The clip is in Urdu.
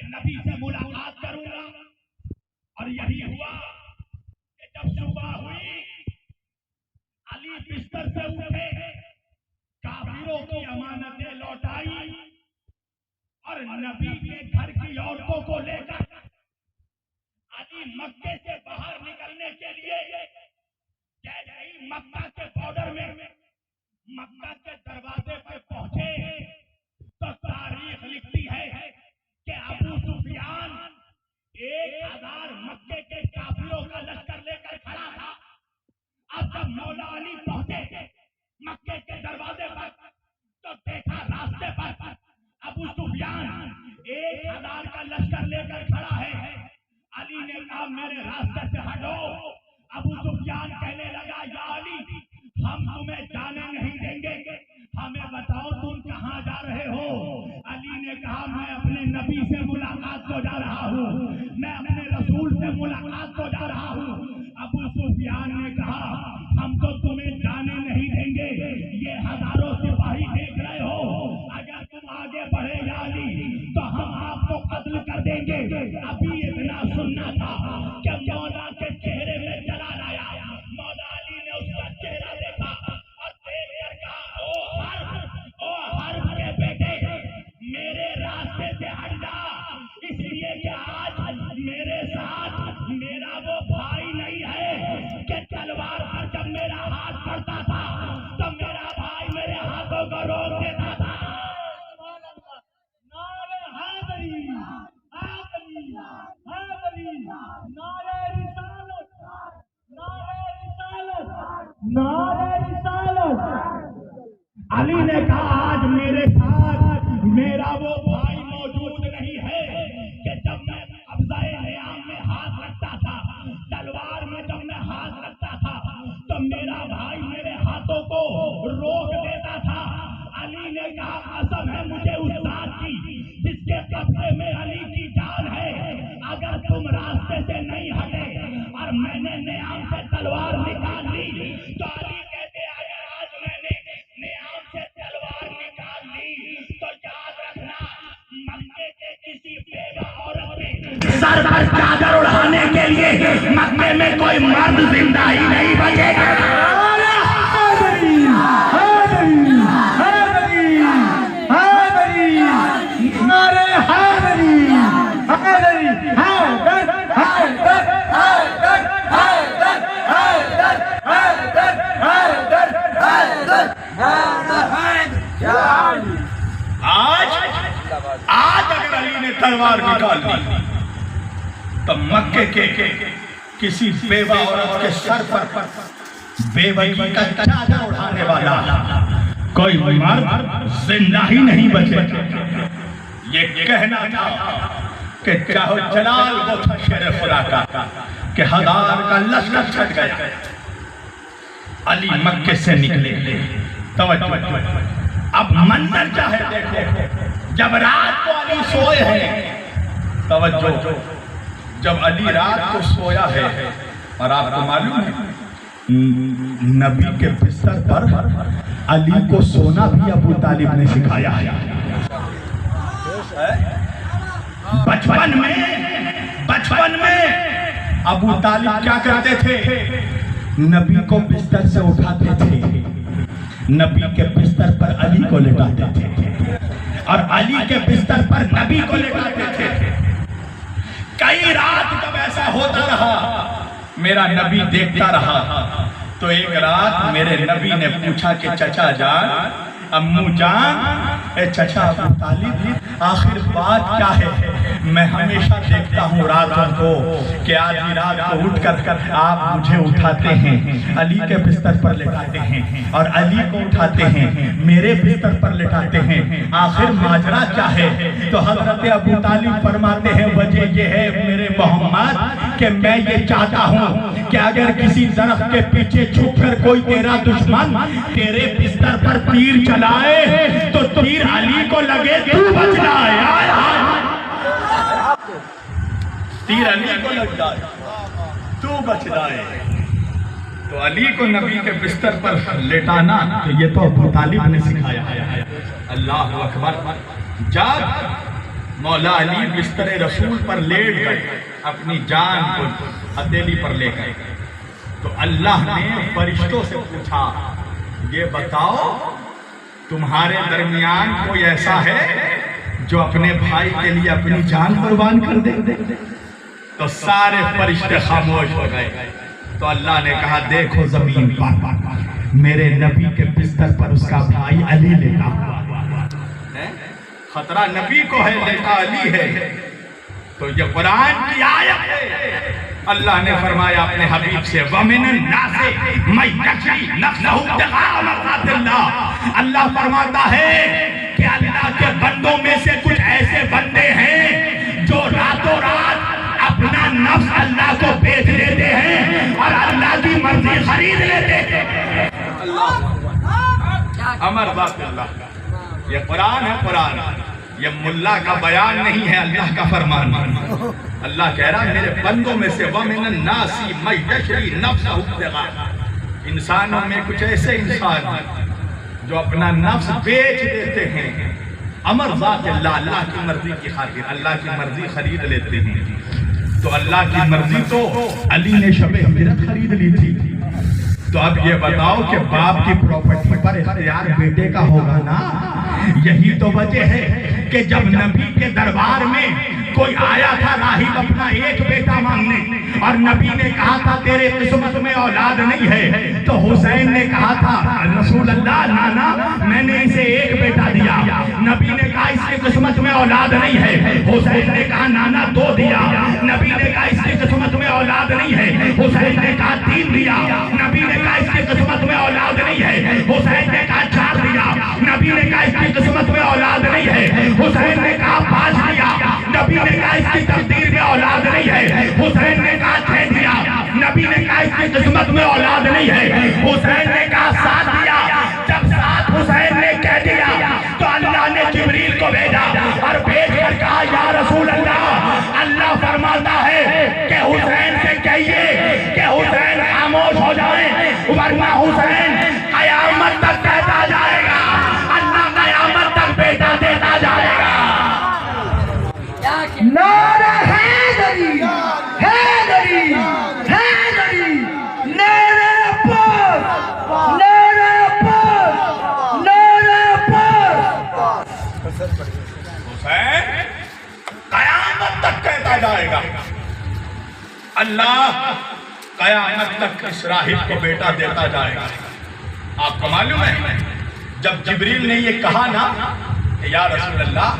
نبی سے ملاقات کروں گا. اور یہی ہوا کہ جب صبح ہوئی علی بستر سے اٹھے, کافروں کی امانتیں لوٹائی اور نبی کے گھر کی عورتوں کو لے کر علی مکے سے باہر نکلنے کے لیے جیسے ہی مکہ کے بارڈر میں مکہ کے دروازے پہ پہنچے تو تاریخ لکھتی ہے کہ ابو سفیان 1000 مکے کے کافروں کا لشکر لے کر کھڑا تھا. اب جب مولا علی پہنچے مکے کے دروازے پر تو دیکھا راستے پر ابو سفیان 1000 کا لشکر لے کر کھڑا ہے. علی نے کہا میرے راستے سے ہٹو. ابو سفیان کہنے لگا یا علی ہم تمہیں جانے نہیں دیں گے, ہمیں بتاؤ تم کہاں جا رہے ہو. علی نے کہا میں اپنے نبی سے ملاقات کو جا رہا ہوں, میں اپنے رسول سے ملاقات کو جا رہا ہوں. ابو سفیان نے کہا ہم تو تمہیں جانے نہیں دیں گے, یہ ہزاروں سپاہی دیکھ رہے ہو, اگر تم آگے بڑھے یا علی تو ہم آپ کو قتل کر دیں گے. ابھی اتنا سننا تھا کہ مولا کے چہرے میں جلال آیا. مولا علی نے اس کا چہرہ دیکھا اور دیکھ کر کہا او حرب کے بیٹے میرے راستے سے ہٹ جا, اس لیے کہ آج میرے ساتھ میرا وہ بھائی نہیں ہے کہ تلوار پر جب میرا ہاتھ پڑتا تھا تو میرا بھائی میرے ہاتھوں کو روک دیتا تھا. علی نے کہا آج میرے ساتھ میرا وہ بھائی موجود نہیں ہے کہ جب میں قبضہ نیام میں ہاتھ رکھتا تھا, تلوار میں جب میں ہاتھ رکھتا تھا تو میرا بھائی میرے ہاتھوں کو روک دیتا تھا. علی نے کہا قسم ہے مجھے اس ذات کی جس کے قبضے میں علی کی جان ہے, اگر تم راستے سے نہیں ہٹے اور میں نے نیام سے تلوار نکال لی تو علی کہتے اگر آج میں نے نیام سے تلوار نکال لی تو یاد رکھنا مکے کے کسی بیوہ عورت میں سر پر چادر اڑانے کے لیے مکے میں کوئی مرد زندہ ہی نہیں بچے گا. آج اگر علی نے تلوار نکال دی تو مکے کے کسی بیوہ عورت کے سر پر بیوگی کا چادر اڑانے والا کوئی مرد زندہ ہی نہیں بچے. یہ کہنا تھا کہ چاہو جلال وہ تھا شیر خدا کا کہ 1000 کا لشکر چھٹ گیا. علی مکے سے نکلے. توجہ اب منظر چاہے دیکھو, جب رات کو علی سوئے ہیں, توجہ جب علی رات کو سویا ہے اور آپ کو معلوم ہے نبی کے بستر پر علی کو سونا بھی ابو طالب نے سکھایا ہے. بچپن میں ابو طالب کیا کرتے تھے, نبی کو بستر سے اٹھاتے تھے, نبی کے بستر پر علی کو لٹاتے تھے اور علی کے بستر پر نبی کو لٹاتے تھے. کئی رات جب ایسا ہوتا رہا میرا نبی دیکھتا رہا تو ایک رات میرے نبی نے پوچھا کہ چچا جان, امو جان, اے چچا ابو طالب آخر بات کیا ہے. میں ہمیشہ دیکھتا ہوں راتوں کو کہ آدھی رات کو اٹھ کر آپ مجھے اٹھاتے ہیں, علی کے بستر پر لٹاتے ہیں اور علی کو اٹھاتے ہیں میرے بستر پر لٹاتے ہیں, آخر ماجرا کیا ہے. تو حضرت ابو طالب فرماتے ہیں وجہ یہ ہے میرے محمد کہ میں یہ چاہتا ہوں کہ اگر کسی درخت کے پیچھے چھپ کر کوئی تیرا دشمن تیرے بستر پر تیر چلائے تو تیر علی کو لگے تو بچ جائے. تیر علی کو لگ جائے تو بچ جائے. تو علی کو نبی کے بستر پر لٹانا تو یہ تو ابو طالب نے سکھایا ہے. اللہ اکبر. جب مولا علی بستر رسول پر لیٹ گئے، اپنی جان کو ہتھیلی پر لے گئے، تو اللہ نے فرشتوں سے پوچھا یہ بتاؤ تمہارے درمیان کوئی ایسا ہے جو اپنے بھائی کے لیے اپنی جان قربان کر دے؟ تو سارے فرشتے خاموش ہو گئے۔ تو اللہ نے کہا دیکھو زمین پر میرے نبی کے بستر پر اس کا بھائی علی لیٹا ہوا ہے، خطرہ نبی کو ہے، لیٹا علی ہے۔ تو یہ قرآن کی آیت ہے۔ اللہ نے فرمایا اپنے حبیب سے وَمِنَ النَّاسِ مَن يَشْرِي نَفْسَهُ ابْتِغَاءَ مَرْضَاتِ اللَّهِ، اللہ فرماتا ہے کہ اللہ کے بندوں میں سے کچھ ایسے بندے ہیں جو راتوں رات اپنا نفس اللہ کو بیچ دیتے ہیں اور اللہ کی مرضی خرید لیتے ہیں۔ امر ذات اللہ، یہ قرآن ہے، قرآن یہ ملا کا بیان نہیں ہے، اللہ کا فرمان ہے۔ اللہ کہہ رہا میرے بندوں میں سے وَمِنَ النَّاسِ مَن يَشْرِي نَفْسَهُ ابْتِغَاءَ، انسانوں میں کچھ ایسے انسان ہیں جو اپنا نفس بیچ دیتے ہیں، امر ذات اللہ، اللہ کی مرضی کی خاطر اللہ کی مرضی خرید لیتے ہیں۔ تو اللہ کی مرضی تو علی نے شب ہجرت خرید لی تھی، تو اب یہ بتاؤ کہ باپ کی پراپرٹی پر اختیار بیٹے کا ہوگا نا؟ یہی تو وجہ ہے کہ جب نبی کے دربار میں کوئی آیا تھا راہب اپنا ایک بیٹا مانگنے، اور نبی نے کہا تھا تیرے قسمت میں اولاد نہیں ہے، تو حسین نے کہا تھا رسول اللہ نانا میں نے اسے ایک بیٹا دیا، نبی نے کہا اس کی قسمت میں اولاد نہیں ہے، حسین نے کہا نانا 2 دیا، نبی نے کہا اس کی قسمت میں اولاد نہیں ہے، حسین نے کہا 3 دیا، نبی نے کہا اس کی قسمت میں اولاد نہیں ہے، حسین نے کہا 4 دیا، نبی نے کہا اس کی قسمت میں اولاد نہیں ہے، حسین نے کہا 5 دیا، نبی نے کہا اس کی تقدیر میں اولاد نہیں ہے، حسین نے کہا 6 دیا، نبی نے کہا اس کی قسمت میں اولاد نہیں ہے، حسین نے کہا 7 دیا۔ جب 7 حسین نے کہہ دیا تو اللہ نے جبریل کو بھیجا اور بھیج کر کہا یا رسول اللہ، اللہ فرماتا ہے کہ حسین سے کہیے کہ حسین خاموش ہو جائیں، ورنہ حسین قیامت تک کہتا جائے گا، اللہ قیامت تک بیٹا دیتا جائے گا۔ نعرہ حیدری، حیدری، حیدری، نعرہ پاک، نعرہ پاک، نعرہ پاک۔ حسین قیامت تک کہتا جائے گا، اللہ قیامت تک اس راہب کو بیٹا دیتا جائے گا۔ آپ کو معلوم ہے جب جبریل نے یہ کہا نا کہ یا رسول اللہ